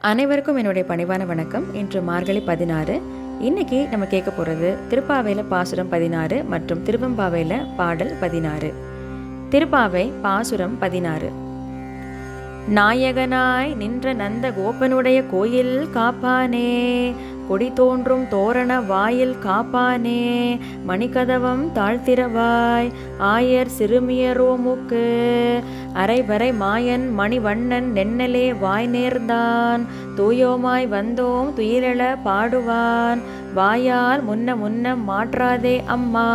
அனைவருக்கும் என்னுடைய பணிவான வணக்கம். இன்று மார்கழி 16. இன்னைக்கு நம்ம கேட்க போகிறது திருப்பாவையில் பாசுரம் 16 மற்றும் திருவெம்பாவையில் பாடல் 16. திருப்பாவை பாசுரம் 16. நாயகனாய் நின்ற நந்த கோபனுடைய கோயில் காப்பானே, கொடி தோன்றும் தோரண வாயில் காப்பானே, மணிக்கதவம் தாழ்த்திரவாய் ஆயர் சிறுமியரோமுக்கு அரைவரை மாயன் மணிவண்ணன் நென்னலே வாய் நேர்ந்தான், தூயோமாய் வந்தோம் துயிலெழ பாடுவான், வாயால் முன்ன மாற்றாதே அம்மா,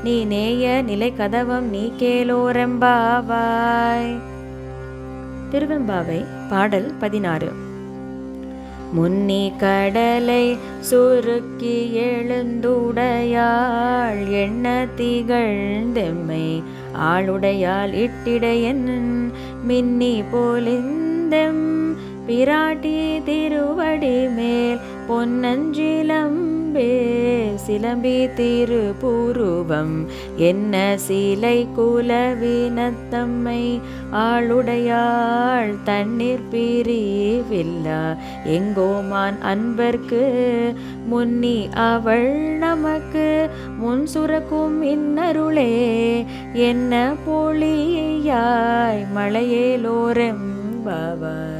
நீ நேய நிலை கதவம் நீ கேளோரெம்பாவாய். திருவெம்பாவை பாடல் 16. முன்னி கடலை சுருக்கி எழுந்துடையாள் எண்ண திகழ்ந்தெம்மை ஆளுடையாள் இட்டிடையன் மின்னி போலிந்தெம் பிராட்டி திருவடி மேல் பொன்னஞ்சிலம்பே சிலம்பி திருப்புருவம் என்ன சீலை குலவினத்தம்மை ஆளுடையாள் தண்ணீர் பிரிவில்லா எங்கோமான் அன்பர்க்கு முன்னி அவள் நமக்கு முன் சுரக்கும் இன்னருளே என்ன பொழியாய் மலையேலோரெம்பாவாய்.